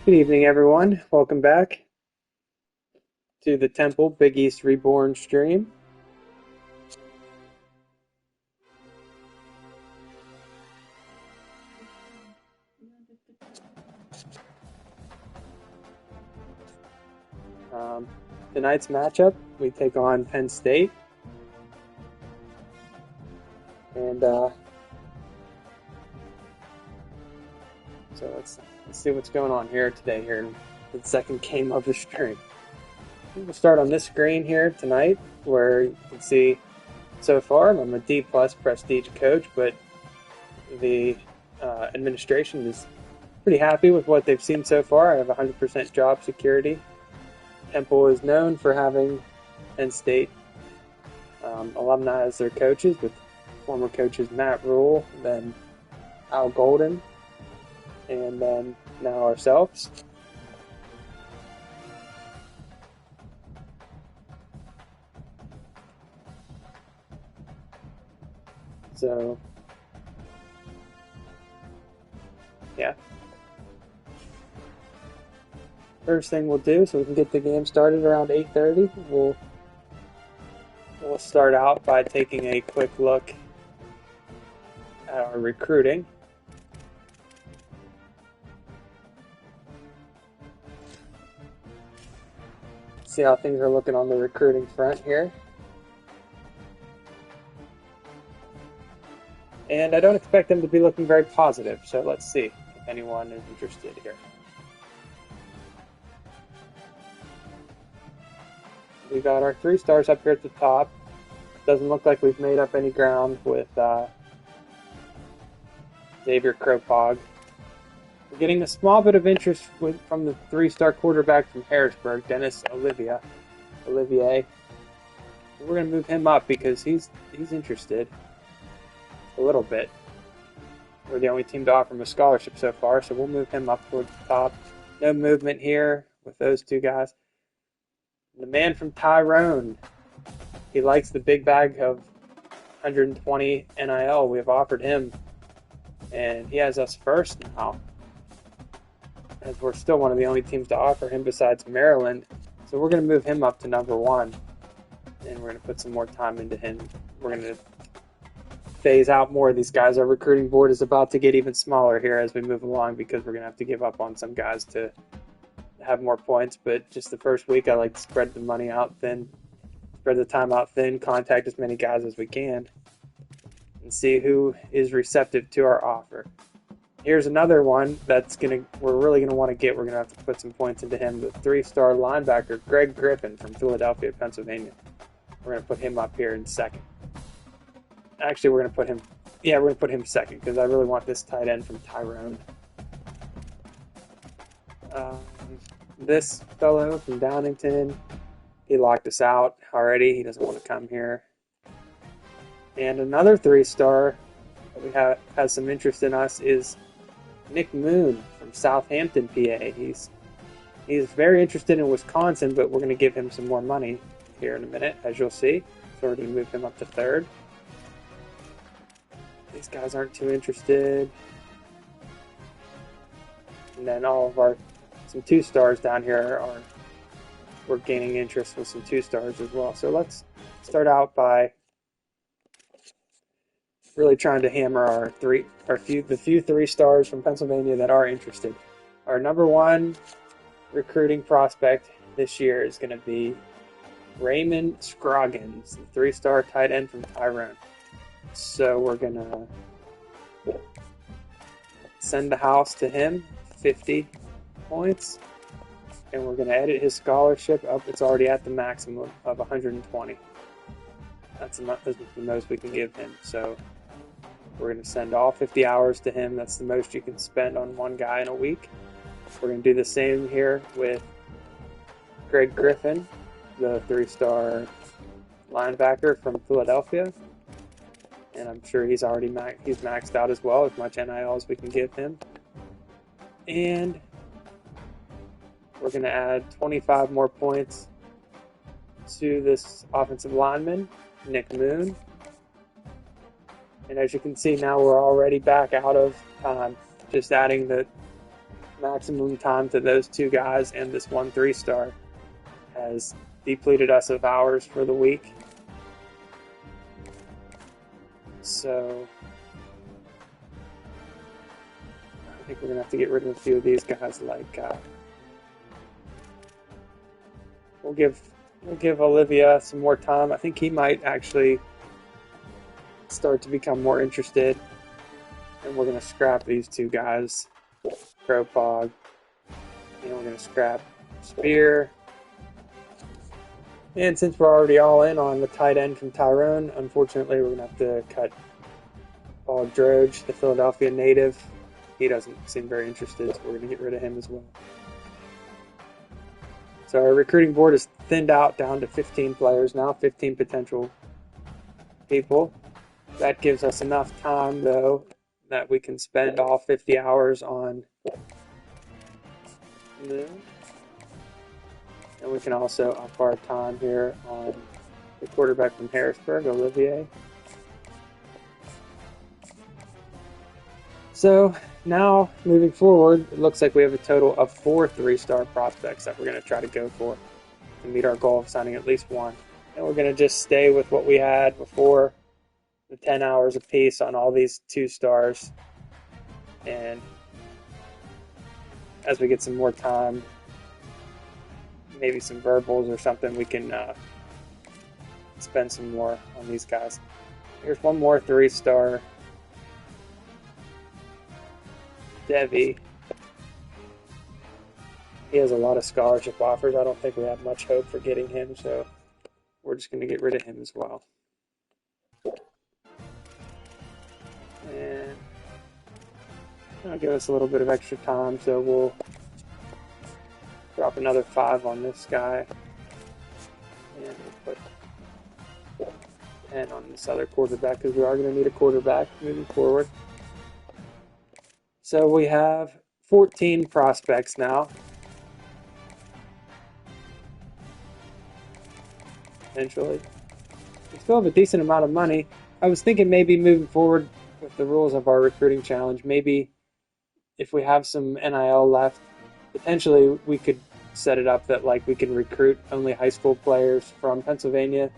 Good evening, everyone. Welcome back to the Temple Big East Reborn stream. Tonight's matchup, we take on Penn State. And so let's see what's going on here today here in the second game of the stream. We'll start on this screen here tonight where you can see so far I'm a D plus prestige coach, but the administration is pretty happy with what they've seen so far. I have 100% job security. Temple is known for having Penn State alumni as their coaches, with former coaches Matt Rule, then Al Golden, and then now ourselves. So, yeah. First thing we'll do, so we can get the game started around 8:30, we'll start out by taking a quick look at our recruiting. See how things are looking on the recruiting front here. And I don't expect them to be looking very positive, so let's see if anyone is interested here. We got our 3 stars up here at the top. Doesn't look like we've made up any ground with Xavier Kropog. We're getting a small bit of interest from the 3-star quarterback from Harrisburg, Dennis Olivier. We're going to move him up because he's interested a little bit. We're the only team to offer him a scholarship so far, so we'll move him up towards the top. No movement here with those 2 guys. The man from Tyrone, he likes the big bag of 120 NIL we have offered him, and he has us first now, as we're still one of the only teams to offer him besides Maryland. So we're going to move him up to number 1, and we're going to put some more time into him. We're going to phase out more of these guys. Our recruiting board is about to get even smaller here as we move along, because we're going to have to give up on some guys to have more points. But just the first week, I like to spread the money out thin, spread the time out thin, contact as many guys as we can, and see who is receptive to our offer. Here's another one we're really gonna want to get. We're gonna have to put some points into him. The 3-star linebacker Greg Griffin from Philadelphia, Pennsylvania. We're gonna put him up here in second. Actually, we're gonna put him second because I really want this tight end from Tyrone. This fellow from Downington, he locked us out already. He doesn't want to come here. And another 3-star that has some interest in us is Nick Moon from Southampton, PA. He's very interested in Wisconsin, but we're going to give him some more money here in a minute, as you'll see. So we're going to move him up to 3rd. These guys aren't too interested. And then some 2-stars down here we're gaining interest with some 2-stars as well. So let's start out by really trying to hammer the few 3-stars from Pennsylvania that are interested. Our number 1 recruiting prospect this year is going to be Raymond Scroggins, the 3-star tight end from Tyrone. So we're going to send the house to him, 50 points, and we're going to edit his scholarship up. It's already at the maximum of 120. That's the most we can give him. So we're going to send all 50 hours to him. That's the most you can spend on one guy in a week. We're going to do the same here with Greg Griffin, the 3-star linebacker from Philadelphia. And I'm sure he's already maxed out as well, as much NIL as we can give him. And we're going to add 25 more points to this offensive lineman, Nick Moon. And as you can see now, we're already back out of time, just adding the maximum time to those two guys and this 1 3-star has depleted us of hours for the week. So I think we're going to have to get rid of a few of these guys. Like we'll give Olivia some more time. I think he might actually start to become more interested. And we're going to scrap these two guys, Cropog, and we're going to scrap Spear. And since we're already all in on the tight end from Tyrone, unfortunately we're going to have to cut Paul Droge, the Philadelphia native. He doesn't seem very interested, so we're going to get rid of him as well. So our recruiting board is thinned out down to 15 players now, 15 potential people. That gives us enough time, though, that we can spend all 50 hours on them. And we can also up our time here on the quarterback from Harrisburg, Olivier. So now, moving forward, it looks like we have a total of 4 3-star prospects that we're going to try to go for to meet our goal of signing at least one. And we're going to just stay with what we had before, the 10 hours apiece on all these 2-stars. And as we get some more time, maybe some verbals or something, we can spend some more on these guys. Here's one more 3-star. Devi. He has a lot of scholarship offers. I don't think we have much hope for getting him, so we're just going to get rid of him as well. And that'll give us a little bit of extra time, so we'll drop another 5 on this guy. And we'll put 10 on this other quarterback, because we are going to need a quarterback moving forward. So we have 14 prospects now. Potentially. We still have a decent amount of money. I was thinking maybe moving forward with the rules of our recruiting challenge, maybe if we have some NIL left, potentially we could set it up that like we can recruit only high school players from Pennsylvania,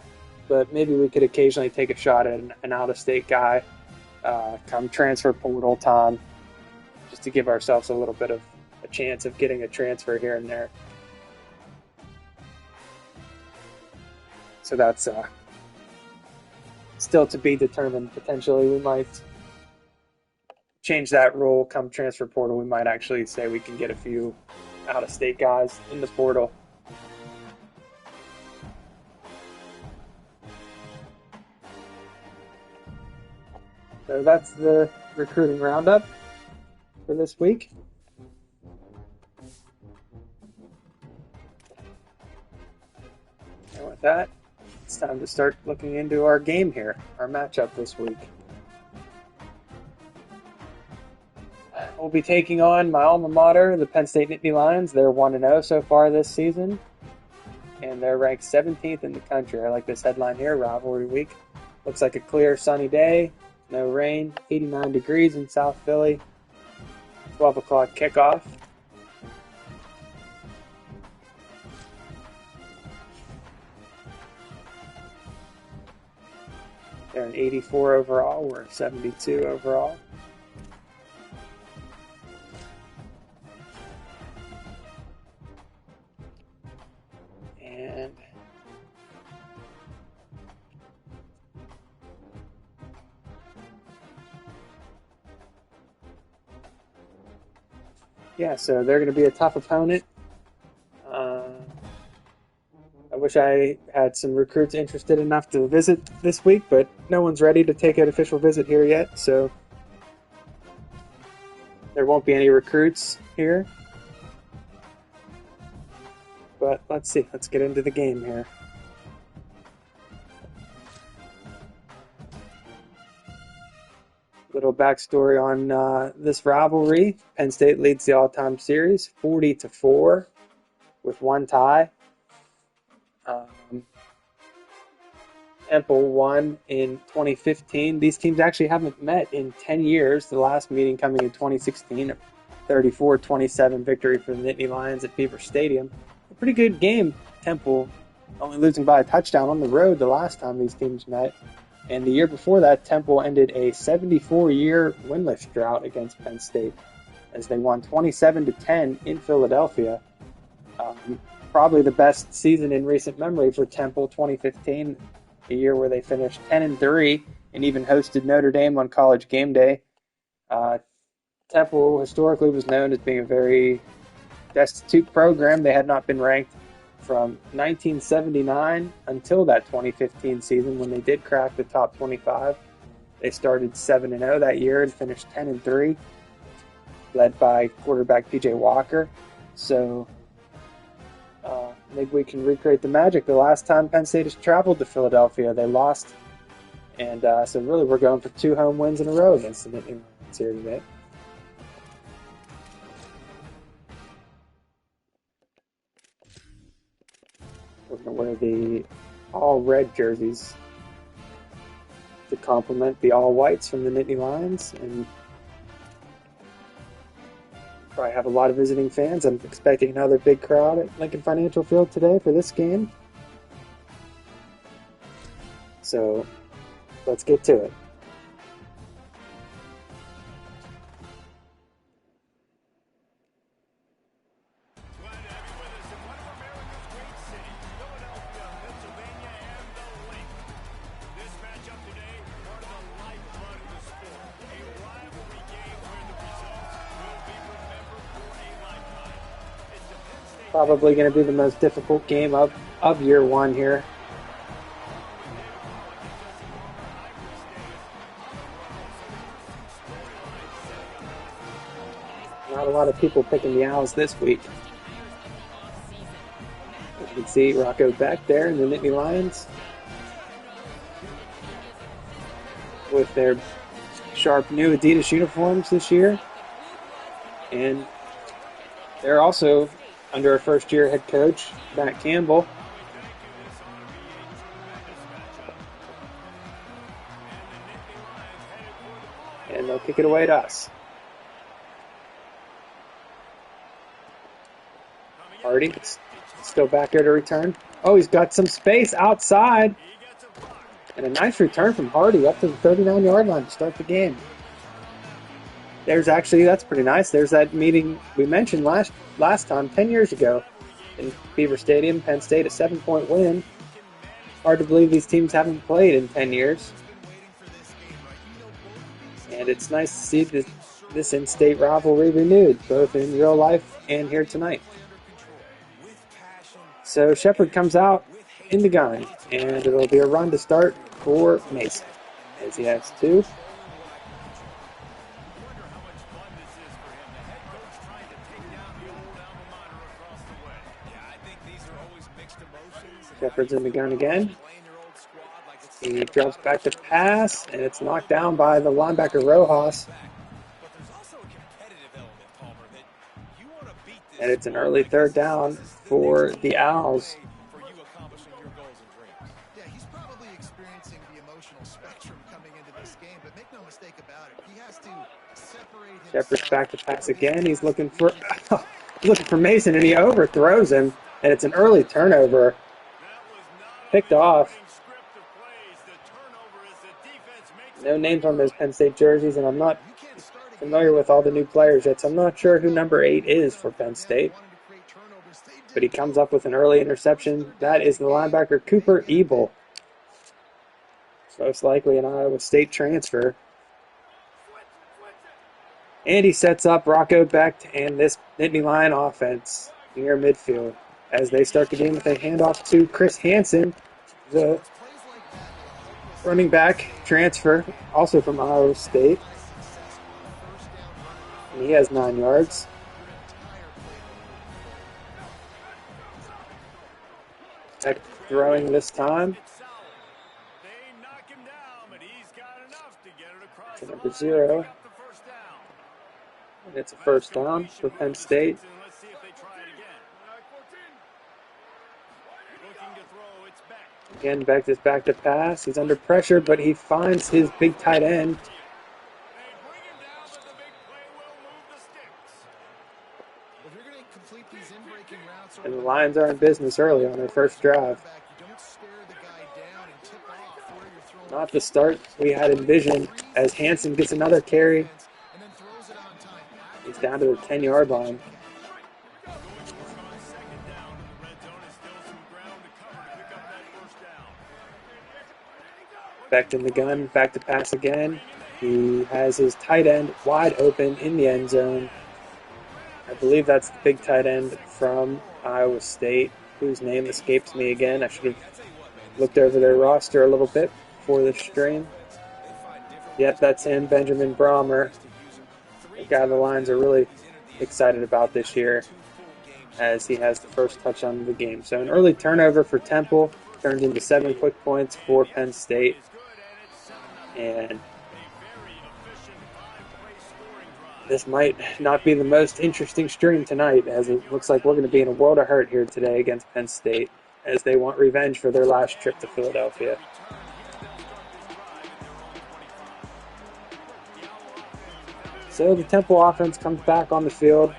but maybe we could occasionally take a shot at an out-of-state guy come transfer portal time, just to give ourselves a little bit of a chance of getting a transfer here and there. So that's still to be determined. Potentially we might change that rule come transfer portal. We might actually say we can get a few out-of-state guys in the portal. So that's the recruiting roundup for this week. And with that, it's time to start looking into our game here, our matchup this week. We'll be taking on my alma mater, the Penn State Nittany Lions. They're 1-0 so far this season, and they're ranked 17th in the country. I like this headline here, Rivalry Week. Looks like a clear, sunny day, no rain, 89 degrees in South Philly. 12 o'clock kickoff. They're an 84 overall. We're 72 overall. And yeah, so they're going to be a tough opponent. I wish I had some recruits interested enough to visit this week, but no one's ready to take an official visit here yet, so there won't be any recruits here. But let's see. Let's get into the game here. Little backstory on this rivalry. Penn State leads the all-time series 40-4 with one tie. Temple won in 2015. These teams actually haven't met in 10 years, the last meeting coming in 2016. 34-27 victory for the Nittany Lions at Beaver Stadium. A pretty good game. Temple only losing by a touchdown on the road the last time these teams met. And the year before that, Temple ended a 74-year winless drought against Penn State as they won 27-10 in Philadelphia. Probably the best season in recent memory for Temple, 2015, a year where they finished 10-3 and even hosted Notre Dame on College Game Day. Temple historically was known as being a very destitute program. They had not been ranked from 1979 until that 2015 season when they did crack the top 25. They started 7-0 that year and finished 10-3, led by quarterback P.J. Walker. So maybe we can recreate the magic. The last time Penn State has traveled to Philadelphia, they lost. And so really we're going for 2 home wins in a row against the Nittany Lions here today. We're going to wear the all-red jerseys to complement the all-whites from the Nittany Lions. And probably have a lot of visiting fans. I'm expecting another big crowd at Lincoln Financial Field today for this game. So let's get to it. Probably going to be the most difficult game of year one here. Not a lot of people picking the Owls this week. You can see Rocco back there in the Nittany Lions with their sharp new Adidas uniforms this year. And they're also under a first-year head coach, Matt Campbell. And they'll kick it away to us. Hardy, still back there to return. Oh, he's got some space outside. And a nice return from Hardy up to the 39-yard line to start the game. That's pretty nice. There's that meeting we mentioned last time, 10 years ago, in Beaver Stadium. Penn State, a 7-point win. Hard to believe these teams haven't played in 10 years. And it's nice to see this in-state rivalry renewed, both in real life and here tonight. So Shepard comes out in the gun, and it'll be a run to start for Mason, as he has 2. Shepard's in the gun again. He drops back to pass, and it's knocked down by the linebacker Rojas. And it's an early 3rd down for the Owls. Yeah, he's probably experiencing the emotional spectrum coming into this game, but make no mistake about it. He has to separate himself. Shepard's back to pass again. He's looking for Mason, and he overthrows him, and it's an early turnover. Picked off. No names on those Penn State jerseys, and I'm not familiar with all the new players yet, so I'm not sure who number 8 is for Penn State. But he comes up with an early interception. That is the linebacker Cooper Ebel. Most likely an Iowa State transfer. And he sets up Rocco Becht and this Nittany Lion offense near midfield as they start the game with a handoff to Chris Hansen, the running back transfer, also from Iowa State. And he has 9 yards. Becht throwing this time. To number 0. And it's a 1st down for Penn State. Again, Becht is back to pass. He's under pressure, but he finds his big tight end. If you're going to complete these in-breaking routes, And the Lions are in business early on their first drive. don't stare the guy down and tip off where you're throwing. Not the start we had envisioned as Hansen gets another carry. And then throws it on time. He's down to the 10-yard line. Back in the gun, back to pass again. He has his tight end wide open in the end zone. I believe that's the big tight end from Iowa State, whose name escapes me again. I should have looked over their roster a little bit before the stream. Yep, that's him, Benjamin Brahmer. The guy the Lions are really excited about this year, as he has the first touchdown of the game. So an early turnover for Temple turned into 7 quick points for Penn State. And this might not be the most interesting stream tonight, as it looks like we're going to be in a world of hurt here today against Penn State, as they want revenge for their last trip to Philadelphia. So the Temple offense comes back on the field.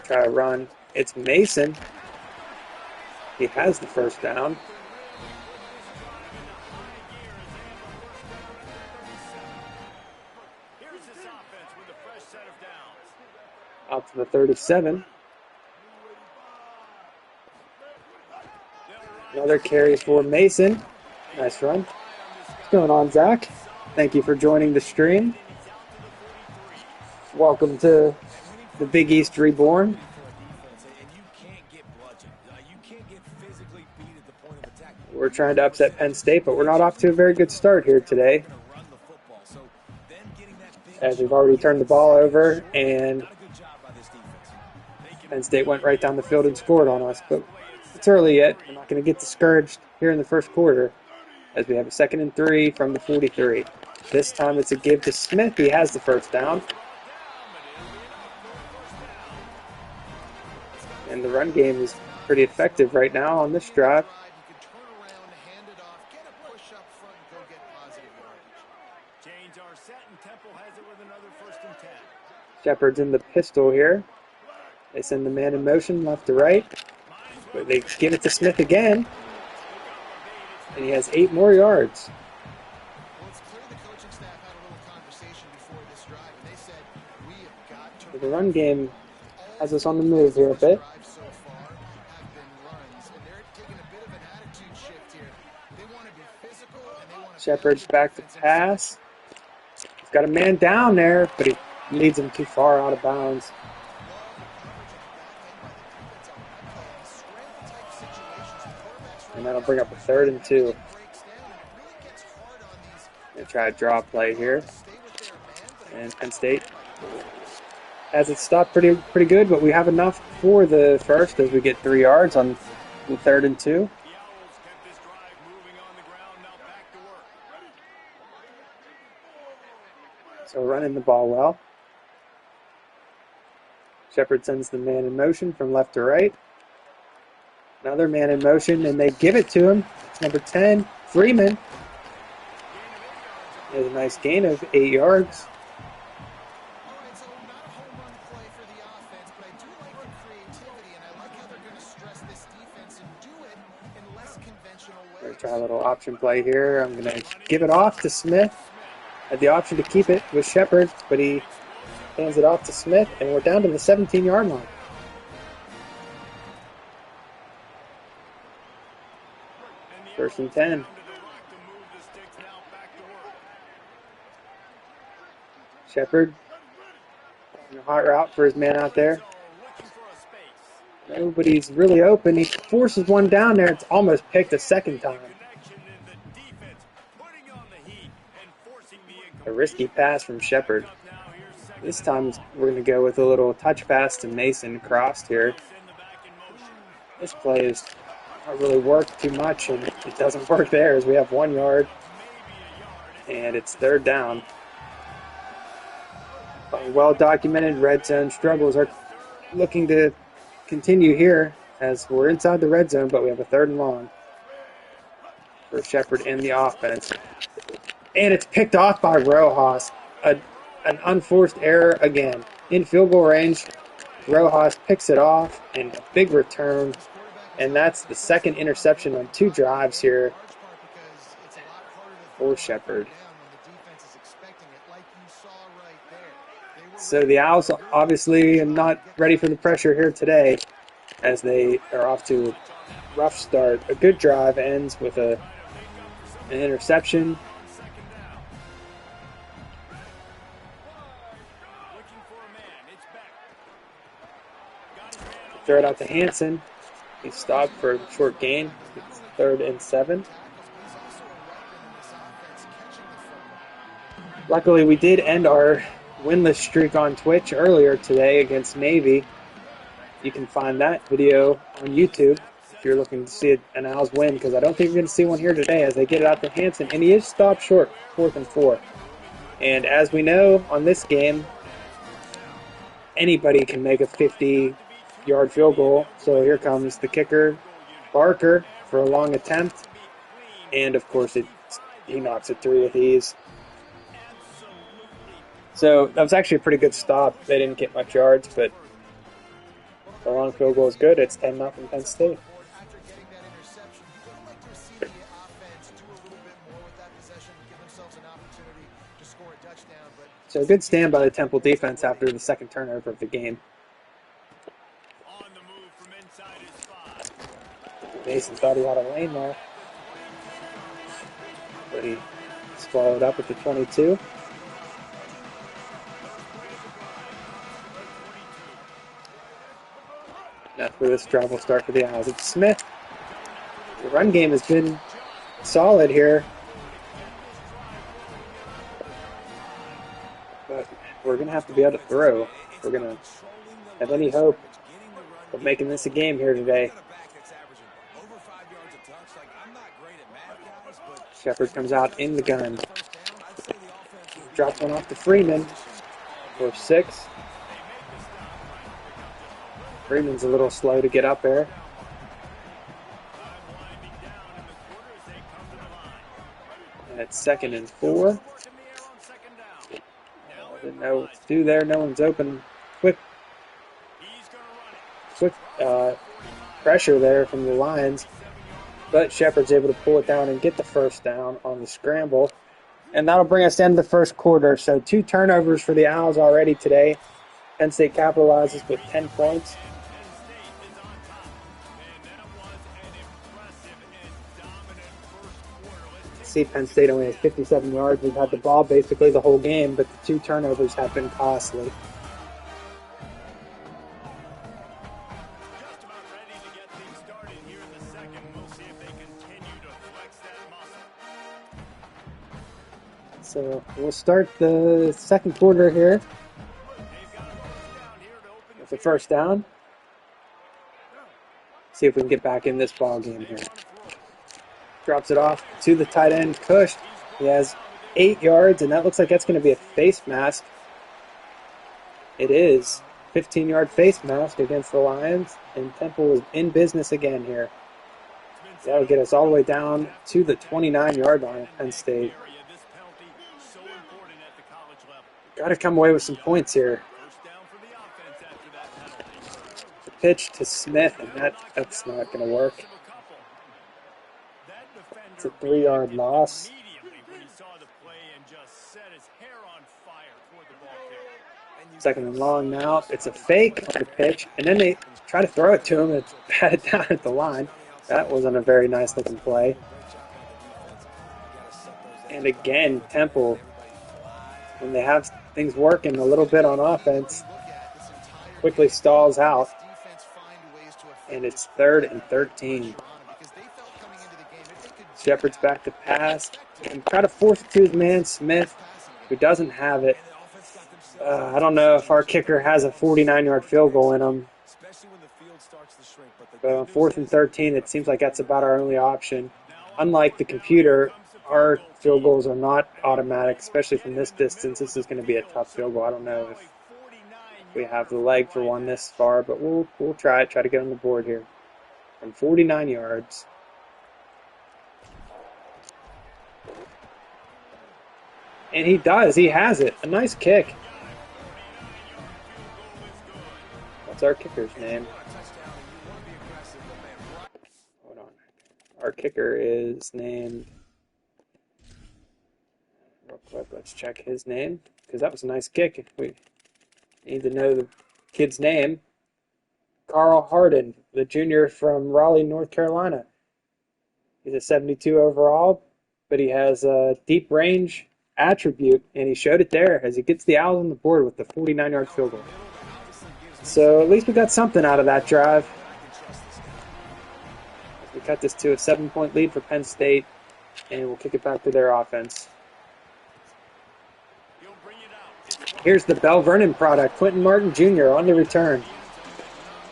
Try to run. It's Mason. He has the first down. Out to the 37. Another carry for Mason. Nice run. What's going on, Zach? Thank you for joining the stream. Welcome to the Big East Reborn. We're trying to upset Penn State, but we're not off to a very good start here today, as we've already turned the ball over, and Penn State went right down the field and scored on us. But it's early yet. We're not going to get discouraged here in the first quarter, as we have a 2nd and 3 from the 43. This time it's a give to Smith. He has the first down. And the run game is pretty effective right now on this drive. Shepard's in the pistol here. They send the man in motion left to right. But they give it to Smith again. And he has 8 more yards. The run game has us on the move here a bit. Shepard's back to pass. He's got a man down there, but he leads him too far out of bounds. And that'll bring up a 3rd and 2. Gonna try a draw play here. And Penn State has it stopped pretty good, but we have enough for the first as we get 3 yards on the 3rd and 2. So running the ball well. Shepard sends the man in motion from left to right. Another man in motion, and they give it to him. It's number 10, Freeman. There's a nice gain of 8 yards. We're going to try a little option play here. I'm going to give it off to Smith. Had the option to keep it with Shepard, but he hands it off to Smith, and we're down to the 17-yard line. First and 10. Shepard, a hot route for his man out there. Nobody's really open. He forces one down there. It's almost picked a second time. A risky pass from Shepard. This time we're going to go with a little touch pass to Mason crossed here. This play is not really worked too much, and it doesn't work there as we have 1 yard. And it's 3rd down. Well-documented red zone struggles are looking to continue here as we're inside the red zone, but we have a 3rd and long for Shepard in the offense. And it's picked off by Rojas. A an unforced error again. In field goal range, Rojas picks it off and a big return. And that's the second interception on 2 drives here for Shepherd. So the Owls obviously are not ready for the pressure here today as they are off to a rough start. A good drive ends with an interception. Throw it out to Hansen. He stopped for a short gain. It's 3rd and 7. Luckily, we did end our winless streak on Twitch earlier today against Navy. You can find that video on YouTube if you're looking to see an Owls win, because I don't think you're going to see one here today as they get it out to Hansen, and he is stopped short, 4th and 4. And as we know on this game, anybody can make a 50-yard field goal. So here comes the kicker, Barker, for a long attempt. And, of course, he knocks it through with ease. So that was actually a pretty good stop. They didn't get much yards, but the long field goal is good. It's 10-0 Penn State. So a good stand by the Temple defense after the second turnover of the game. Mason thought he had a lane there, but he swallowed up at the 22. That's where this drive will start for the Owls. It's Smith. The run game has been solid here, but we're going to have to be able to throw. If we're going to have any hope of making this a game here today. Shepherd comes out in the gun. Drops one off to Freeman for 6. Freeman's a little slow to get up there. And it's 2nd and 4. Didn't know what to do there. No one's open. Quick pressure there from the Lions. But Shepherd's able to pull it down and get the first down on the scramble. And that'll bring us into the first quarter. So 2 turnovers for the Owls already today. Penn State capitalizes with 10 points. See, Penn State only has 57 yards. We've had the ball basically the whole game, but the 2 turnovers have been costly. So we'll start the second quarter here with the first down. See if we can get back in this ball game here. Drops it off to the tight end, Cush. He has 8 yards, and that looks like that's going to be a face mask. It is. 15-yard face mask against the Lions, and Temple is in business again here. That'll get us all the way down to the 29-yard line of Penn State. Got to come away with some points here. The pitch to Smith, and that's not going to work. It's a 3-yard loss. Second and long now. It's a fake on the pitch, and then they try to throw it to him and pat it down at the line. That wasn't a very nice looking play. And again, Temple, when they have things working a little bit on offense, quickly stalls out. And it's 3rd and 13. Shepherd's back to pass and try to force it to his man, Smith, who doesn't have it. I don't know if our kicker has a 49-yard field goal in him. But on 4th and 13, it seems like that's about our only option. Unlike the computer, our field goals are not automatic, especially from this distance. This is going to be a tough field goal. I don't know if we have the leg for one this far, but we'll try to get on the board here. From 49 yards. And he does. He has it. A nice kick. What's our kicker's name? Hold on. Our kicker is named... Real quick, let's check his name. Because that was a nice kick. We need to know the kid's name. Carl Harden, the junior from Raleigh, North Carolina. He's a 72 overall, but he has a deep range attribute, and he showed it there as he gets the Owls on the board with the 49-yard field goal. So at least we got something out of that drive. We cut this to a 7-point lead for Penn State, and we'll kick it back to their offense. Here's the Bell Vernon product, Quentin Martin Jr. on the return.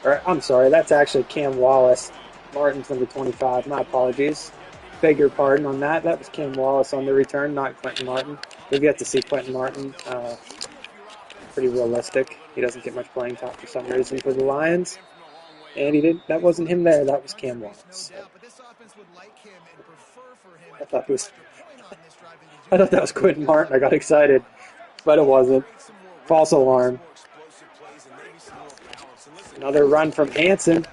Or, I'm sorry, that's actually Cam Wallace. Martin's number 25. My apologies. Beg your pardon on that. That was Cam Wallace on the return, not Quentin Martin. We've yet to see Quentin Martin. Pretty realistic. He doesn't get much playing time for some reason for the Lions. And he didn't. That wasn't him there. That was Cam Wallace. I thought that was Quentin Martin. I got excited, but it wasn't. False alarm. Another run from Hansen.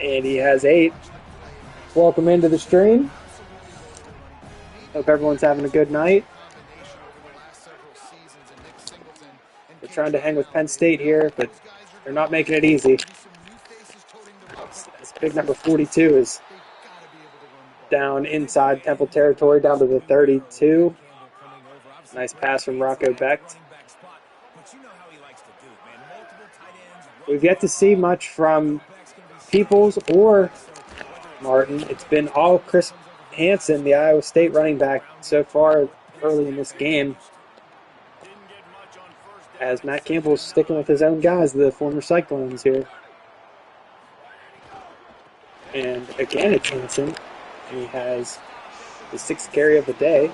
And he has 8. Welcome into the stream. Hope everyone's having a good night. We're trying to hang with Penn State here, but they're not making it easy. This big number 42 is down inside Temple territory, down to the 32. Nice pass from Rocco Becht. We've yet to see much from Peoples or Martin. It's been all Chris Hansen, the Iowa State running back, so far early in this game. As Matt Campbell's sticking with his own guys, the former Cyclones here. And again, it's Hansen. And he has the 6th carry of the day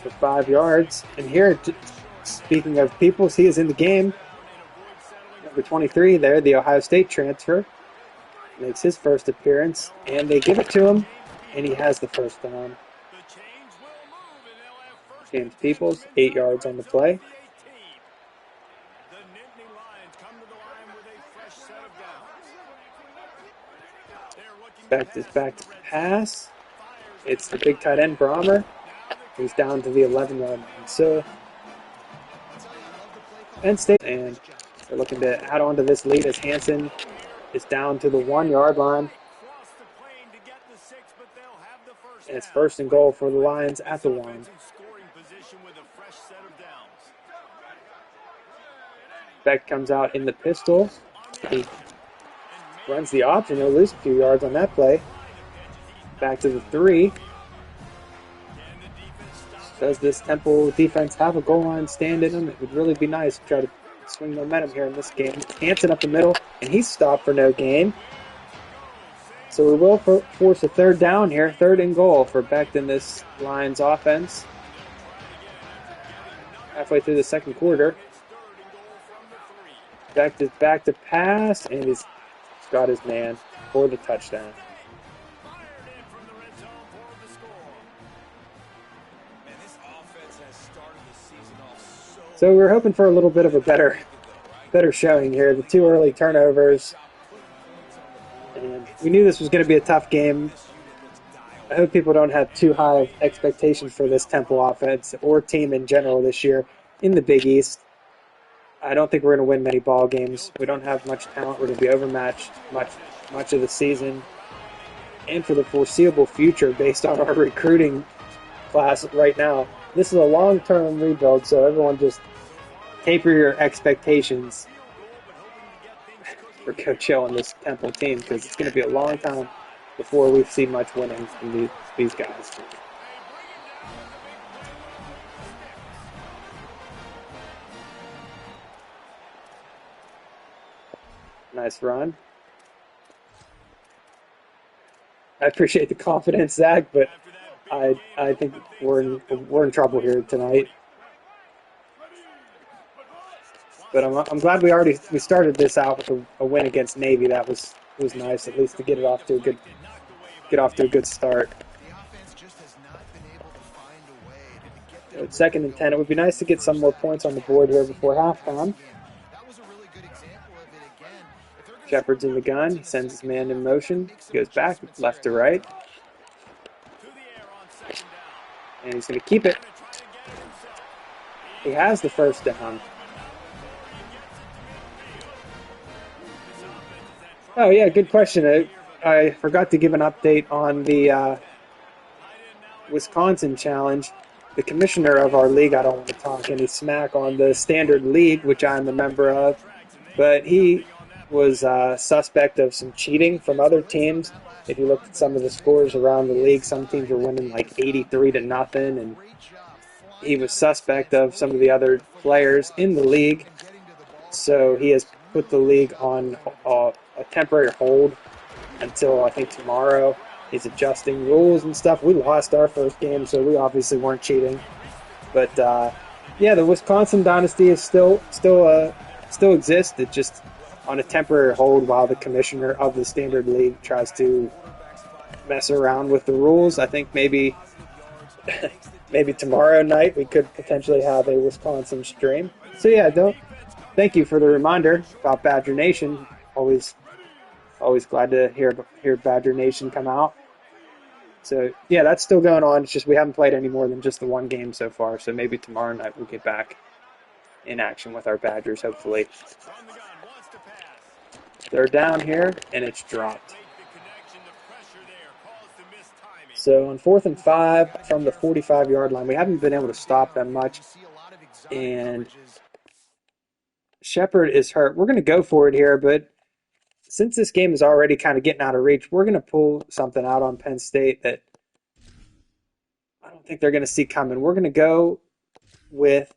for 5 yards. And here, speaking of Peoples, he is in the game. Number 23 there, the Ohio State transfer, makes his first appearance, and they give it to him, and he has the first down. James Peoples, 8 yards on the play. Back to pass. It's the big tight end, Brahmer. He's down to the 11-yard line. So, Penn State, and they're looking to add on to this lead as Hansen is down to the 1-yard line. And it's 1st and goal for the Lions at the 1. Beck comes out in the pistol. He runs the option. He'll lose a few yards on that play. Back to the 3. Does this Temple defense have a goal line stand in them? It would really be nice to try to swing momentum here in this game. Hansen up the middle, and he's stopped for no gain. So we will force a 3rd down here, 3rd and goal for Becht in this Lions offense. Halfway through the 2nd quarter. Becht is back to pass, and he's got his man for the touchdown. So we're hoping for a little bit of a better showing here. The 2 early turnovers. And we knew this was going to be a tough game. I hope people don't have too high expectations for this Temple offense or team in general this year in the Big East. I don't think we're going to win many ball games. We don't have much talent. We're going to be overmatched much of the season and for the foreseeable future based on our recruiting class right now. This is a long-term rebuild, so everyone just taper your expectations for Coach Hill and this Temple team, because it's going to be a long time before we see much winning from these guys. Nice run. I appreciate the confidence, Zach, but I think we're in trouble here tonight. But I'm glad we started this out with a win against Navy. That was nice, at least to get it off to a good start. The offense just has not been able to find a way to get So them it's second moving and over 10. It would be the nice to get some first more half. We points on just the board haven't here seen before it in the passing halftime. game. That was a really good example of it again. If they're going to score Shepard's in the more points gun. in He the sends his second man in half, they've got to motion. make He some goes back adjustments here left at to right, halftime. and he's going to keep it. He has the first down. Oh yeah, good question. I forgot to give an update on the Wisconsin challenge. The commissioner of our league, I don't want to talk any smack on the standard league, which I'm a member of, but he was suspect of some cheating from other teams. If you looked at some of the scores around the league, some teams were winning like 83 to nothing, and he was suspect of some of the other players in the league. So he has put the league on a temporary hold until I think tomorrow. He's adjusting rules and stuff. We lost our first game, so we obviously weren't cheating. But yeah, the Wisconsin dynasty is still exists. It just on a temporary hold while the commissioner of the standard league tries to mess around with the rules. I think maybe tomorrow night we could potentially have a Wisconsin stream. So yeah, don't. Thank you for the reminder about Badger Nation. Always glad to hear Badger Nation come out. So yeah, that's still going on. It's just we haven't played any more than just the one game so far. So maybe tomorrow night we'll get back in action with our Badgers, hopefully. They're down here, and it's dropped. So on 4th and 5 from the 45-yard line, we haven't been able to stop them much. And Shepard is hurt. We're going to go for it here, but since this game is already kind of getting out of reach, we're going to pull something out on Penn State that I don't think they're going to see coming. We're going to go with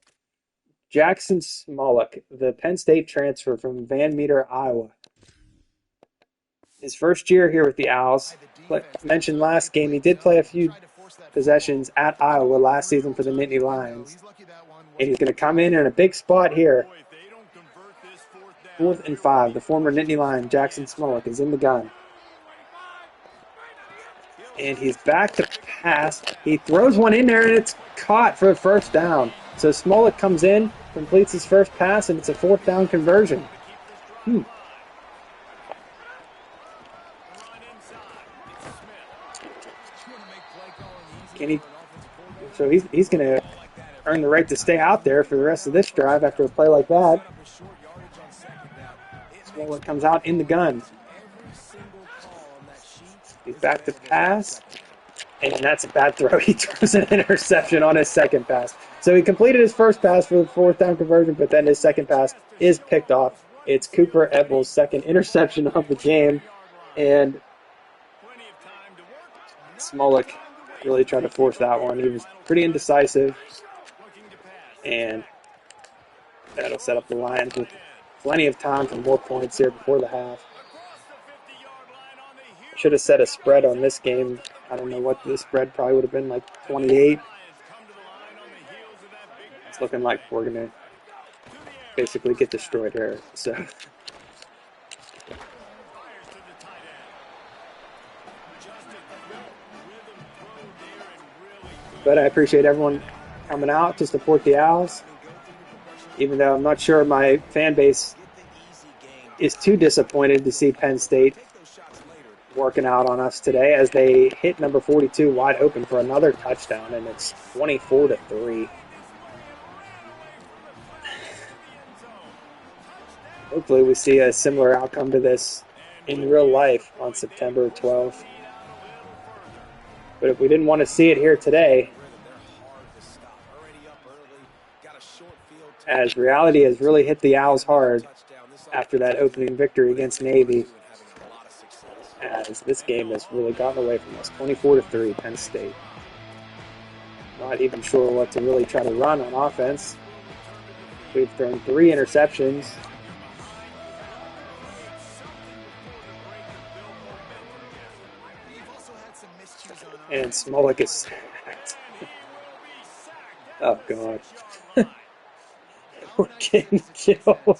Jackson Smolik, the Penn State transfer from Van Meter, Iowa. His first year here with the Owls. Mentioned last game, he did play a few possessions at Iowa last season for the Nittany Lions. And he's going to come in a big spot here. 4th and 5. The former Nittany Lion, Jackson Smolik, is in the gun. And he's back to pass. He throws one in there, and it's caught for a first down. So Smolik comes in, completes his first pass, and it's a 4th down conversion. So he's going to earn the right to stay out there for the rest of this drive after a play like that. Smolik comes out in the gun. He's back to pass. And that's a bad throw. He throws an interception on his second pass. So he completed his first pass for the 4th down conversion, but then his second pass is picked off. It's Cooper Edwards' second interception of the game. And Smolik really tried to force that one. He was pretty indecisive. And that'll set up the Lions with plenty of time for more points here before the half. I should have set a spread on this game. I don't know what the spread probably would have been, like 28. It's looking like we're going to basically get destroyed here. So, but I appreciate everyone coming out to support the Owls. Even though I'm not sure my fan base is too disappointed to see Penn State working out on us today as they hit number 42 wide open for another touchdown, and it's 24-3. Hopefully we see a similar outcome to this in real life on September 12th. But if we didn't want to see it here today, as reality has really hit the Owls hard after that opening victory against Navy, as this game has really gotten away from us. 24-3, Penn State. Not even sure what to really try to run on offense. We've thrown 3 interceptions. And Smolik is... oh, God. We're getting killed.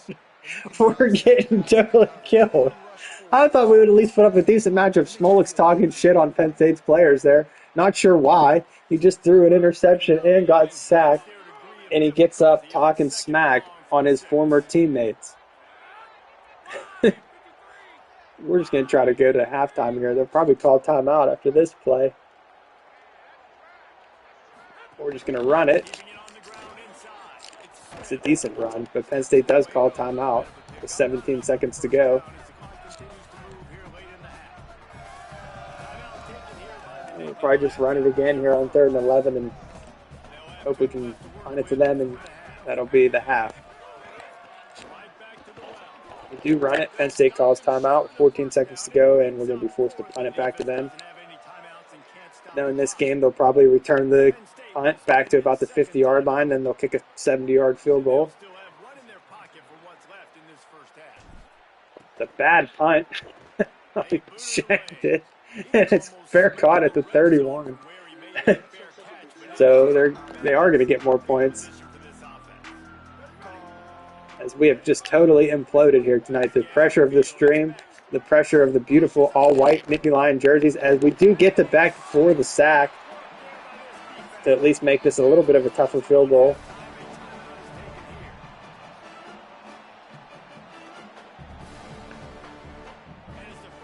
We're getting totally killed. I thought we would at least put up a decent match of Smolik's talking shit on Penn State's players there. Not sure why. He just threw an interception and got sacked. And he gets up talking smack on his former teammates. We're just going to try to go to halftime here. They'll probably call timeout after this play. We're just going to run it. It's a decent run, but Penn State does call timeout with 17 seconds to go. And we'll probably just run it again here on 3rd and 11 and hope we can punt it to them, and that'll be the half. We do run it. Penn State calls timeout with 14 seconds to go, and we're going to be forced to punt it back to them. Now in this game, they'll probably return the punt back to about the 50-yard line, then they'll kick a 70-yard field goal. It's a bad punt. I checked it, and it's fair caught at the 31. So they are going to get more points. As we have just totally imploded here tonight. The pressure of the stream, the pressure of the beautiful all-white Nittany Lion jerseys, as we do get the back for the sack to at least make this a little bit of a tougher field goal.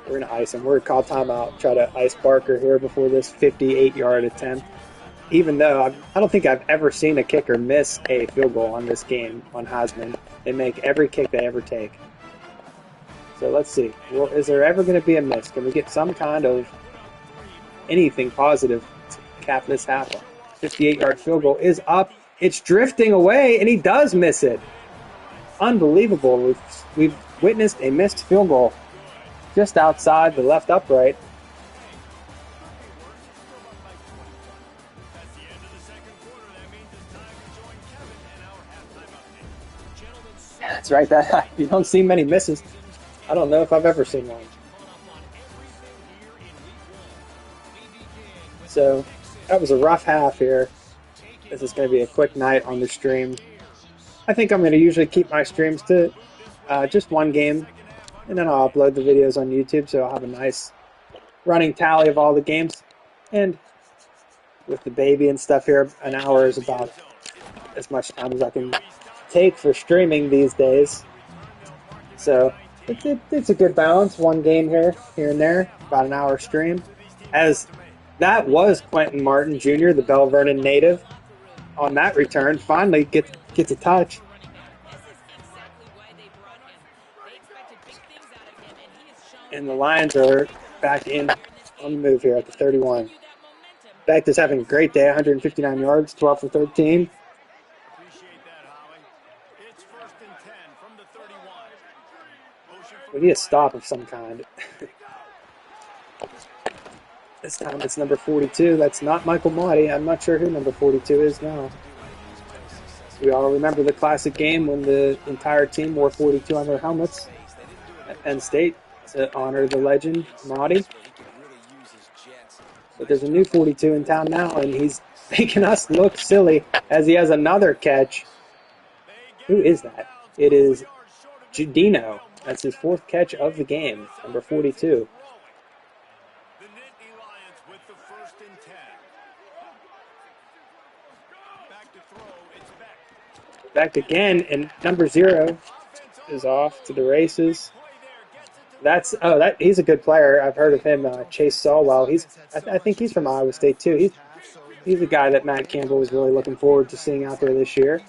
We're going to ice him. We're going to call timeout, try to ice Barker here before this 58-yard attempt. Even though I don't think I've ever seen a kicker miss a field goal on this game on Heisman. They make every kick they ever take. So let's see. Well, is there ever going to be a miss? Can we get some kind of anything positive to cap this half off? 58-yard field goal is up. It's drifting away, and he does miss it. Unbelievable. We've witnessed a missed field goal just outside the left upright. That's right. That you don't see many misses. I don't know if I've ever seen one. So that was a rough half here. This is going to be a quick night on the stream. I think I'm going to usually keep my streams to just one game, and then I'll upload the videos on YouTube, so I'll have a nice running tally of all the games. And with the baby and stuff here, an hour is about as much time as I can take for streaming these days. So it's a good balance. One game here and there, about an hour stream. As that was Quentin Martin Jr., the Bell Vernon native, on that return, finally gets a touch. And the Lions are back in on the move here at the 31. Beck is having a great day, 159 yards, 12 for 13. We need a stop of some kind. This time it's number 42. That's not Michael Motti. I'm not sure who number 42 is now. We all remember the classic game when the entire team wore 42 on their helmets at Penn State to honor the legend, Motti. But there's a new 42 in town now, and he's making us look silly as he has another catch. Who is that? It is Judino. That's his 4th catch of the game, number 42. Back again, and number 0 is off to the races. He's a good player. I've heard of him, Chase Sawwell. I think he's from Iowa State too. He's a guy that Matt Campbell was really looking forward to seeing out there this year.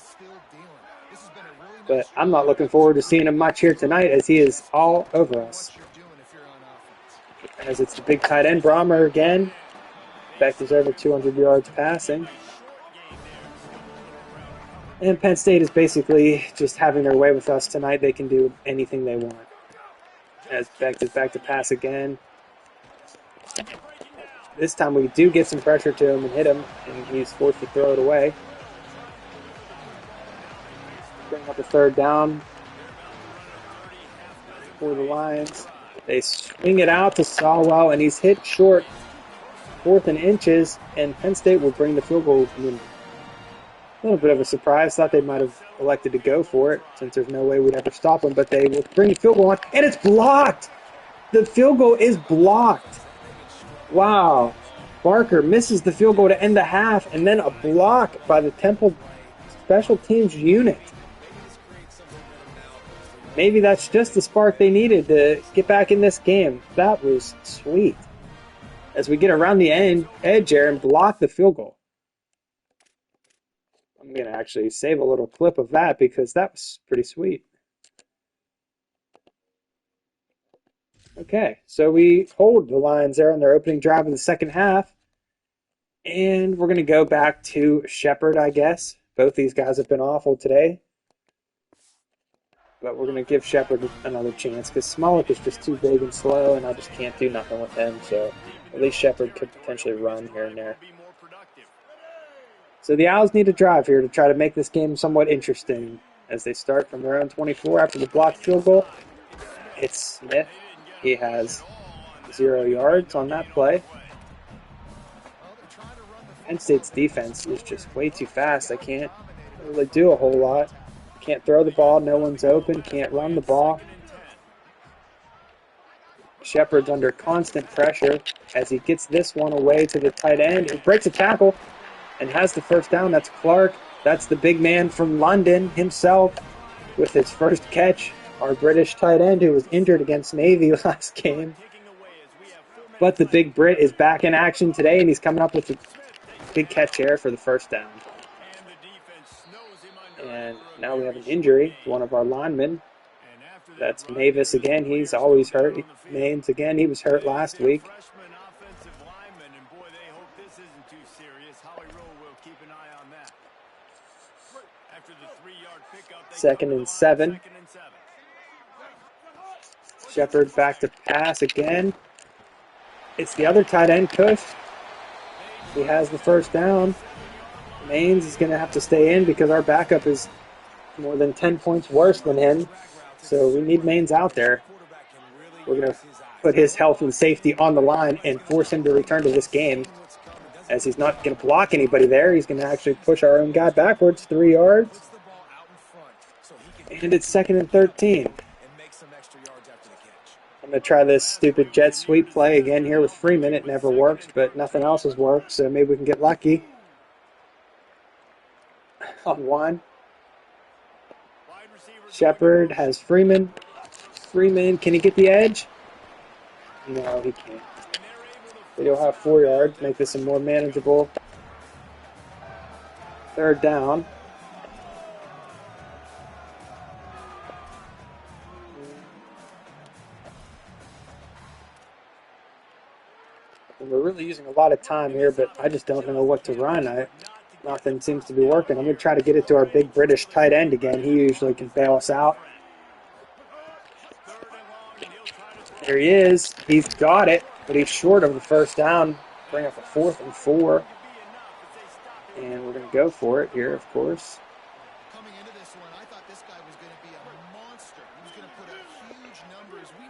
But I'm not looking forward to seeing him much here tonight, as he is all over us. As it's the big tight end, Brahmer again. Beck is over 200 yards passing. And Penn State is basically just having their way with us tonight. They can do anything they want. As Beck is back to pass again. This time we do get some pressure to him and hit him, and he's forced to throw it away. Bring up a 3rd down for the Lions. They swing it out to Sawwell, and he's hit short, 4th and inches, and Penn State will bring the field goal. A little bit of a surprise. Thought they might have elected to go for it since there's no way we'd ever stop them, but they will bring the field goal on, and it's blocked! The field goal is blocked. Wow. Barker misses the field goal to end the half, and then a block by the Temple special teams unit. Maybe that's just the spark they needed to get back in this game. That was sweet. As we get around the edge here and block the field goal. I'm going to actually save a little clip of that because that was pretty sweet. Okay, so we hold the Lions there on their opening drive in the second half. And we're going to go back to Shepard, I guess. Both these guys have been awful today. But we're going to give Shepard another chance because Smolik is just too big and slow, and I just can't do nothing with him. So at least Shepard could potentially run here and there. So the Owls need a drive here to try to make this game somewhat interesting as they start from their own 24 after the blocked field goal. It's Smith. He has 0 yards on that play. Penn State's defense is just way too fast. I can't really do a whole lot. Can't throw the ball. No one's open. Can't run the ball. Shepard's under constant pressure as he gets this one away to the tight end. He breaks a tackle and has the first down. That's Clark. That's the big man from London himself with his first catch. Our British tight end who was injured against Navy last game. But the big Brit is back in action today, and he's coming up with a big catch here for the first down. And now we have an injury to one of our linemen. That's Mavis again. He's always hurt. Maines again. He was hurt last week. Second and 7. Shepard back to pass again. It's the other tight end, Cush. He has the first down. Maines is going to have to stay in because our backup is more than 10 points worse than him. So we need Maines out there. We're going to put his health and safety on the line and force him to return to this game. As he's not going to block anybody there, he's going to actually push our own guy backwards 3 yards. And it's second and 13. I'm going to try this stupid jet sweep play again here with Freeman. It never works, but nothing else has worked, so maybe we can get lucky. On one. Shepard has Freeman. Freeman, can he get the edge? No, he can't. But he'll have 4 yards, make this a more manageable third down. And we're really using a lot of time here, but I just don't know what to run. Nothing seems to be working. I'm going to try to get it to our big British tight end again. He usually can bail us out. There he is. He's got it, but he's short of the first down. Bring up a 4th and 4. And we're going to go for it here, of course.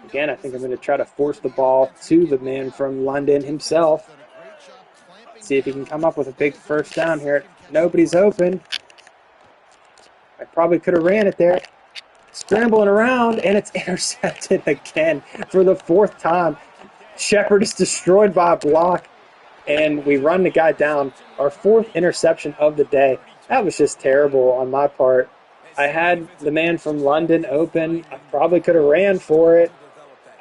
Again, I think I'm going to try to force the ball to the man from London himself. See if he can come up with a big first down here. Nobody's open. I probably could have ran it there. Scrambling around, and it's intercepted again for the 4th time. Shepard is destroyed by a block, and we run the guy down. Our 4th interception of the day. That was just terrible on my part. I had the man from London open. I probably could have ran for it.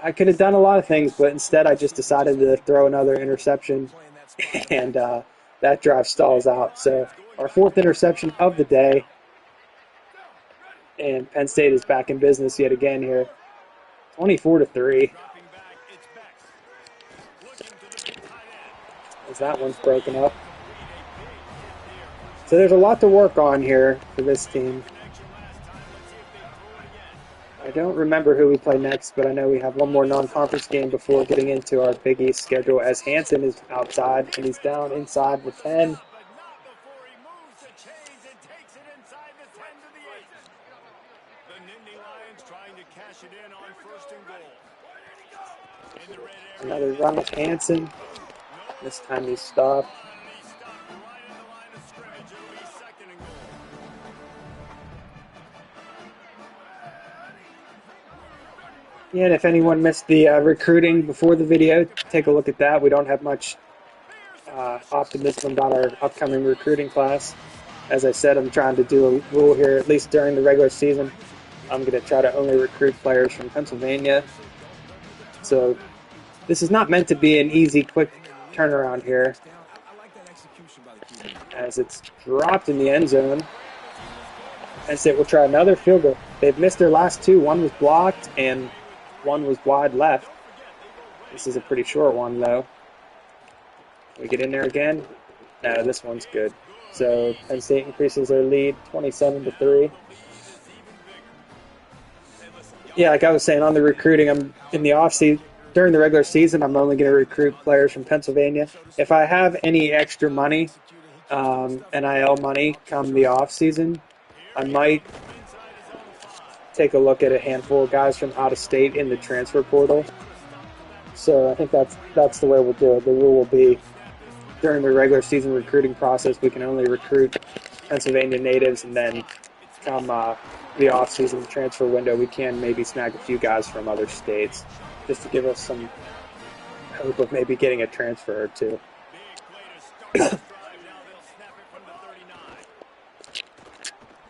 I could have done a lot of things, but instead I just decided to throw another interception, and that drive stalls out. So our 4th interception of the day, and Penn State is back in business yet again here, 24-3. As that one's broken up. So there's a lot to work on here for this team. I don't remember who we play next, but I know we have one more non-conference game before getting into our Big East schedule, as Hansen is outside and he's down inside the 10. Another run with Hansen. This time he's stopped. Yeah, and if anyone missed the recruiting before the video, take a look at that. We don't have much optimism about our upcoming recruiting class. As I said, I'm trying to do a rule here, at least during the regular season. I'm going to try to only recruit players from Pennsylvania. So this is not meant to be an easy, quick turnaround here, as it's dropped in the end zone. Penn State will try another field goal. They've missed their last two. One was blocked and one was wide left. This is a pretty short one, though. Can we get in there again? No, this one's good. So Penn State increases their lead 27-3. Yeah, like I was saying, on the recruiting, I'm in the offseason. During the regular season, I'm only going to recruit players from Pennsylvania. If I have any extra money, NIL money, come the offseason, I might take a look at a handful of guys from out of state in the transfer portal. So I think that's the way we'll do it. The rule will be during the regular season recruiting process, we can only recruit Pennsylvania natives, and then come the offseason transfer window, we can maybe snag a few guys from other states just to give us some hope of maybe getting a transfer or two.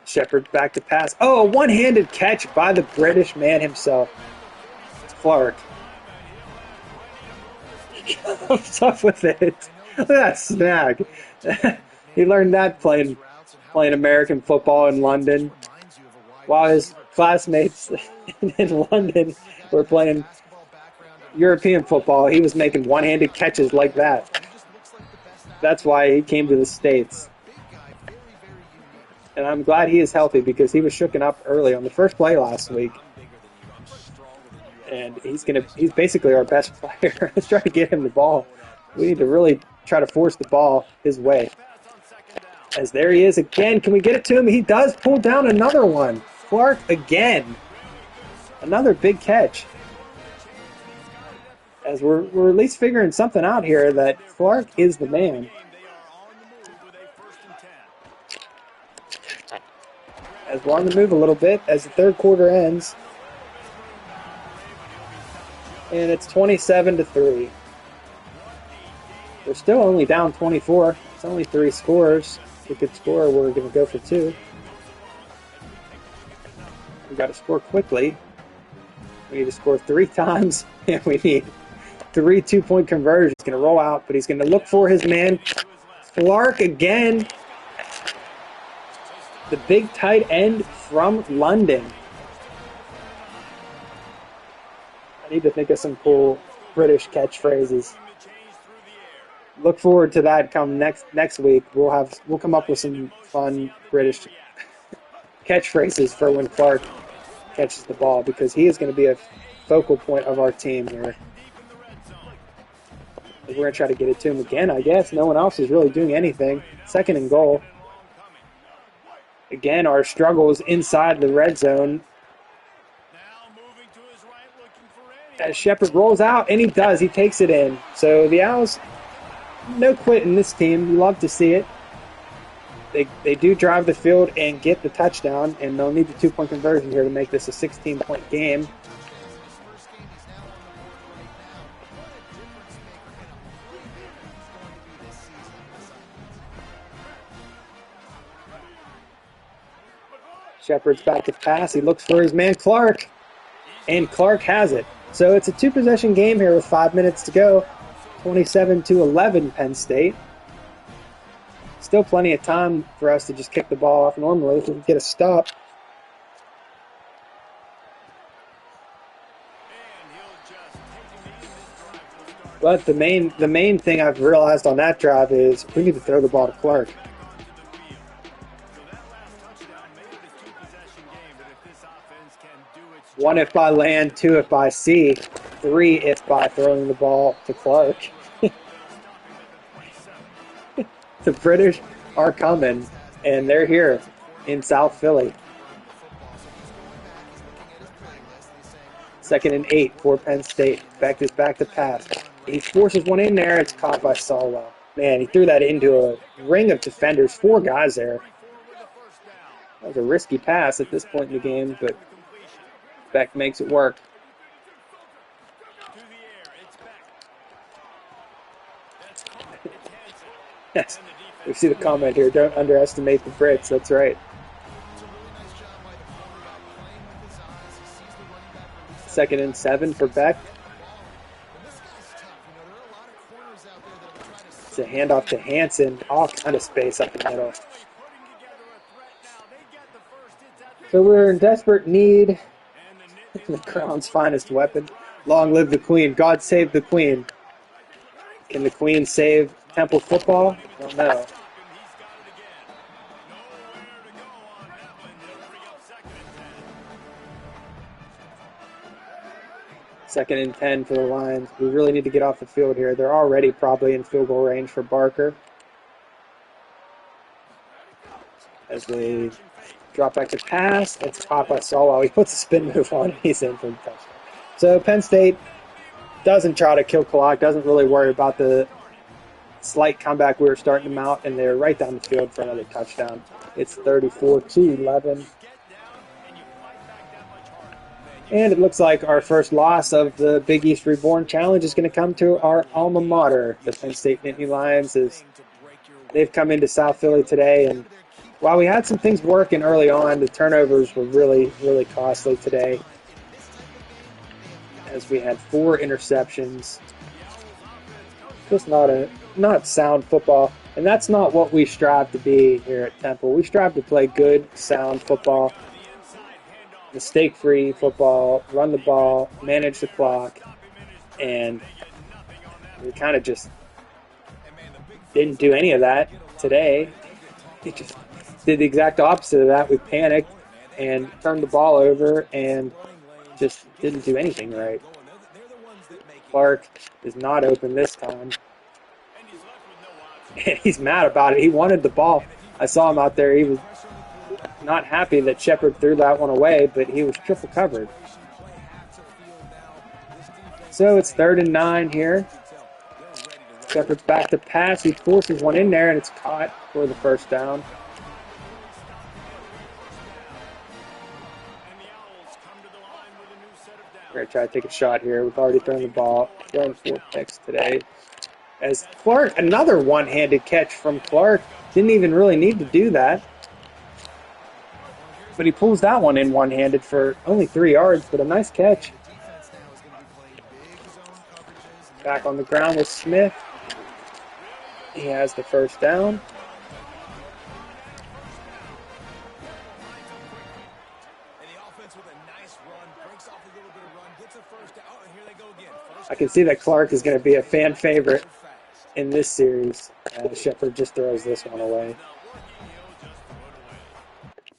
Shepard back to pass. Oh, a one-handed catch by the British man himself. It's Clark. He comes up with it. Look at that snag. He learned that playing American football in London, while his classmates in London were playing European football. He was making one-handed catches like that. That's why he came to the States. And I'm glad he is healthy, because he was shooken up early on the first play last week. And he's basically our best player. Let's try to get him the ball. We need to really try to force the ball his way. As there he is again. Can we get it to him? He does pull down another one. Clark again. Another big catch. As we're at least figuring something out here, that Clark is the man. As we're on the move a little bit as the third quarter ends. And it's 27-3. We're still only down 24. It's only 3 scores. If we could score, we're going to go for 2. We got to score quickly. We need to score 3 times, and we need 3 2-point conversions. He's going to roll out, but he's going to look for his man. Clark again. The big tight end from London. I need to think of some cool British catchphrases. Look forward to that come next week. We'll come up with some fun British catchphrases for when Clark catches the ball, because he is going to be a focal point of our team here. We're going to try to get it to him again, I guess. No one else is really doing anything. 2nd and goal. Again, our struggles inside the red zone. As Shepard rolls out, and he does. He takes it in. So the Owls, no quit in this team. You love to see it. They do drive the field and get the touchdown, and they'll need the 2-point conversion here to make this a 16-point game. Shepard's back to pass. He looks for his man Clark, and Clark has it. So it's a 2-possession game here with 5 minutes to go. 27-11 Penn State. Still plenty of time for us to just kick the ball off normally if we can get a stop. But the main thing I've realized on that drive is we need to throw the ball to Clark. One if by land, 2 if by sea, 3 if by throwing the ball to Clark. The British are coming, and they're here in South Philly. 2nd and 8 for Penn State. Beck is back to pass. He forces one in there. It's caught by Salwell. Man, he threw that into a ring of defenders. 4 guys there. That was a risky pass at this point in the game, but Beck makes it work. Yes, we see the comment here. Don't underestimate the Brits. That's right. It's a really nice job by the quarterback playing with his eyes. He sees the running back release. 2nd and 7 for Beck. And this guy's tough. You know, there are a lot of corners out there that will try to It's a sit handoff behind to him. Hanson. All kind of space up the middle. So we're in desperate need. The crown's finest weapon. Long live the Queen. God save the Queen. Can the Queen save Temple football? I don't know. 2nd and 10 for the Lions. We really need to get off the field here. They're already probably in field goal range for Barker. As they drop back to pass, it's caught by Solo. He puts a spin move on. He's in for the touchdown. So Penn State doesn't try to kill clock, doesn't really worry about the slight comeback we were starting to mount, and they're right down the field for another touchdown. It's 34-11. And it looks like our first loss of the Big East Reborn Challenge is going to come to our alma mater, the Penn State Nittany Lions. They've come into South Philly today, and while we had some things working early on, the turnovers were really, really costly today, as we had 4 interceptions. Just not sound football, and that's not what we strive to be here at Temple. We strive to play good, sound football, mistake-free football, run the ball, manage the clock, and we kind of just didn't do any of that today. We just did the exact opposite of that. We panicked and turned the ball over and just didn't do anything right. Clark is not open this time. He's mad about it. He wanted the ball. I saw him out there. He was not happy that Shepard threw that one away, but he was triple covered. So it's 3rd and 9 here. Shepard's back to pass. He forces one in there, and it's caught for the first down. We're going to try to take a shot here. We've already thrown the ball. Thrown 4 picks today. As Clark, another one-handed catch from Clark. Didn't even really need to do that. But he pulls that one in one-handed for only 3 yards, but a nice catch. Back on the ground with Smith. He has the first down. I can see that Clark is going to be a fan favorite in this series. Shepard just throws this one away.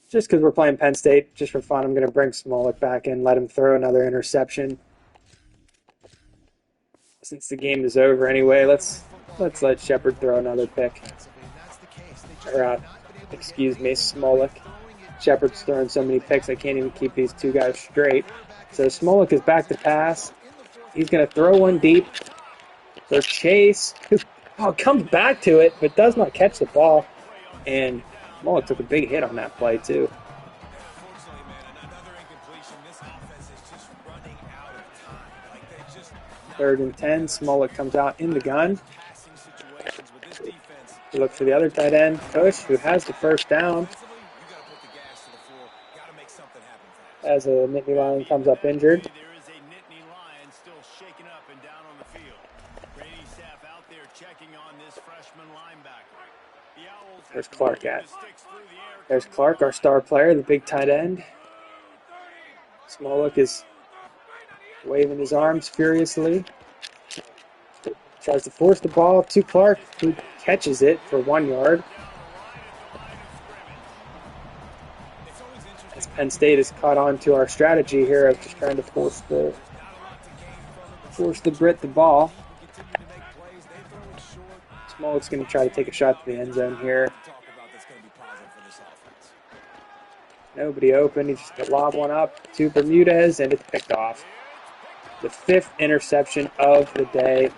Just because we're playing Penn State, just for fun, I'm going to bring Smolik back in, let him throw another interception. Since the game is over anyway, let's let Shepard throw another pick. Or, excuse me, Smolik. Shepard's throwing so many picks, I can't even keep these 2 guys straight. So Smolik is back to pass. He's going to throw one deep for Chase, who comes back to it, but does not catch the ball. And Smolik took a big hit on that play, too. 3rd and 10. Smolik comes out in the gun. We look for the other tight end, Cush, who has the first down. As a Nittany Lion comes up injured. There's Clark at. There's Clark, our star player, the big tight end. Smolik is waving his arms furiously. Tries to force the ball to Clark, who catches it for 1 yard. As Penn State has caught on to our strategy here of just trying to force the Brit the ball. Smolik's going to try to take a shot to the end zone here. Nobody open. He's just going to lob one up to Bermudez, and it's picked off. The 5th interception of the day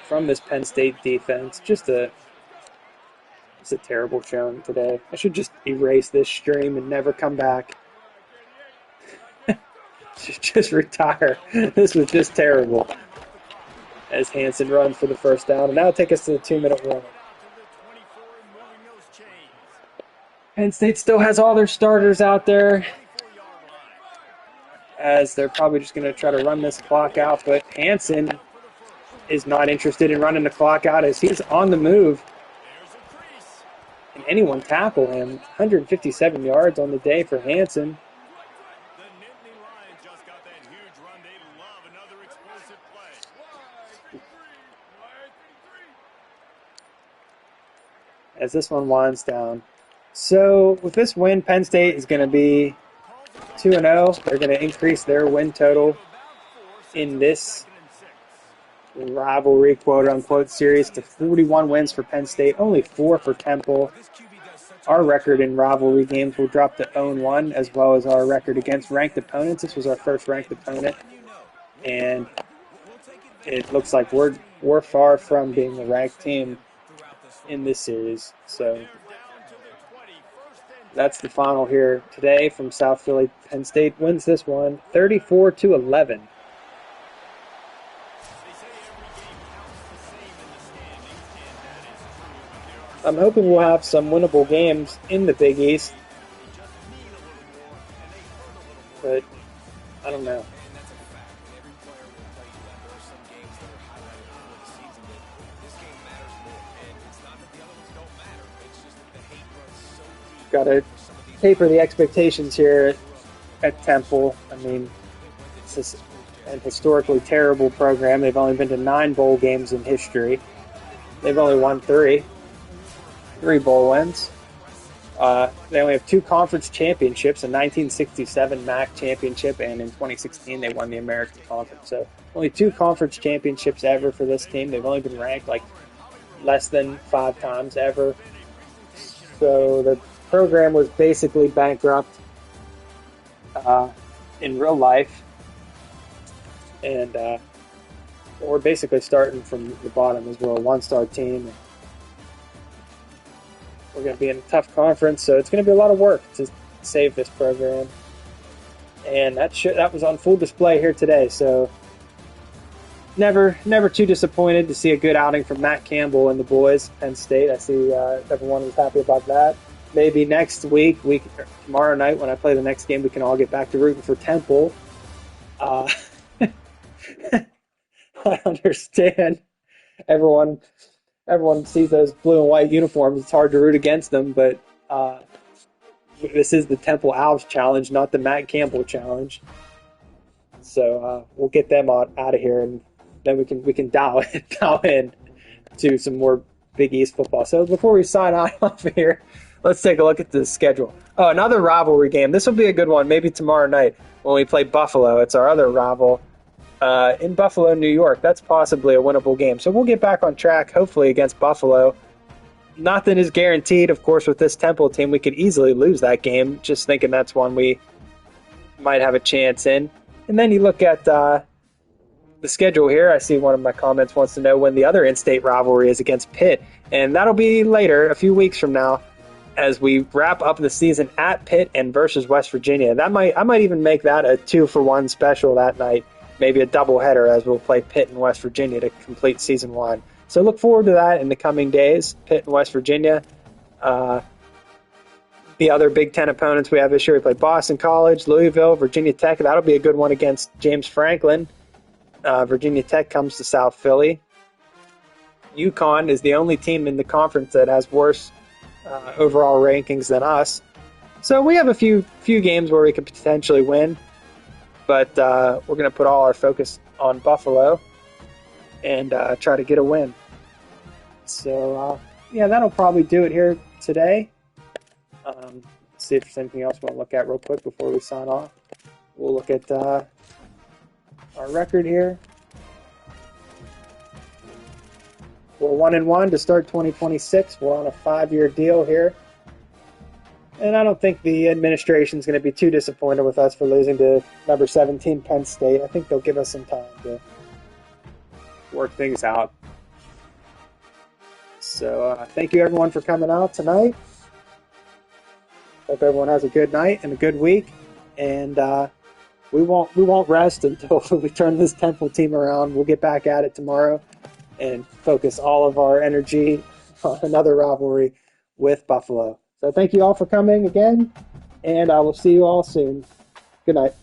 from this Penn State defense. It's a terrible showing today. I should just erase this stream and never come back. Just retire. This was just terrible. as Hansen runs for the first down. And that'll take us to the 2-minute warning. Penn State still has all their starters out there, as they're probably just going to try to run this clock out. But Hansen is not interested in running the clock out as he's on the move. Can anyone tackle him? 157 yards on the day for Hansen. As this one winds down. So with this win, Penn State is going to be 2-0. They're going to increase their win total in this rivalry, quote-unquote, series to 41 wins for Penn State, only 4 for Temple. Our record in rivalry games will drop to 0-1, as well as our record against ranked opponents. This was our first ranked opponent, and it looks like we're far from being the ranked team in this series. So that's the final here today from South Philly. Penn State wins this one 34-11. I'm hoping we'll have some winnable games in the Big East, but I don't know. Got to taper the expectations here at Temple. I mean, this is an historically terrible program. They've only been to 9 bowl games in history. They've only won 3 bowl wins. They only have 2 conference championships, a 1967 MAC championship, and in 2016 they won the American Conference. So only 2 conference championships ever for this team. They've only been ranked like less than 5 times ever. So the program was basically bankrupt in real life, and we're basically starting from the bottom as we're a 1-star team. We're going to be in a tough conference, so it's going to be a lot of work to save this program. And that was on full display here today. So never too disappointed to see a good outing from Matt Campbell and the boys, Penn State. I see everyone was happy about that. Maybe next week, tomorrow night when I play the next game, we can all get back to rooting for Temple. I understand everyone sees those blue and white uniforms. It's hard to root against them, but this is the Temple Owls challenge, not the Matt Campbell challenge. So we'll get them out of here, and then we can dial in to some more Big East football. So before we sign off here, let's take a look at the schedule. Oh, another rivalry game. This will be a good one. Maybe tomorrow night when we play Buffalo. It's our other rival. In Buffalo, New York. That's possibly a winnable game. So we'll get back on track, hopefully, against Buffalo. Nothing is guaranteed, of course, with this Temple team. We could easily lose that game, just thinking that's one we might have a chance in. And then you look at the schedule here. I see one of my comments wants to know when the other in-state rivalry is against Pitt. And that'll be later, a few weeks from now, as we wrap up the season at Pitt and versus West Virginia. I might even make that a 2-for-1 special that night. Maybe a doubleheader as we'll play Pitt and West Virginia to complete season 1. So look forward to that in the coming days, Pitt and West Virginia. The other Big Ten opponents we have this year, we play Boston College, Louisville, Virginia Tech. That'll be a good one against James Franklin. Virginia Tech comes to South Philly. UConn is the only team in the conference that has worse overall rankings than us. So we have a few games where we could potentially win. But we're going to put all our focus on Buffalo and try to get a win. So, that'll probably do it here today. Let's see if there's anything else we want to look at real quick before we sign off. We'll look at our record here. We're 1-1 to start 2026. We're on a 5-year deal here. And I don't think the administration is going to be too disappointed with us for losing to number 17 Penn State. I think they'll give us some time to work things out. So thank you everyone for coming out tonight. Hope everyone has a good night and a good week. And we won't rest until we turn this Temple team around. We'll get back at it tomorrow and focus all of our energy on another rivalry with Buffalo. So thank you all for coming again, and I will see you all soon. Good night.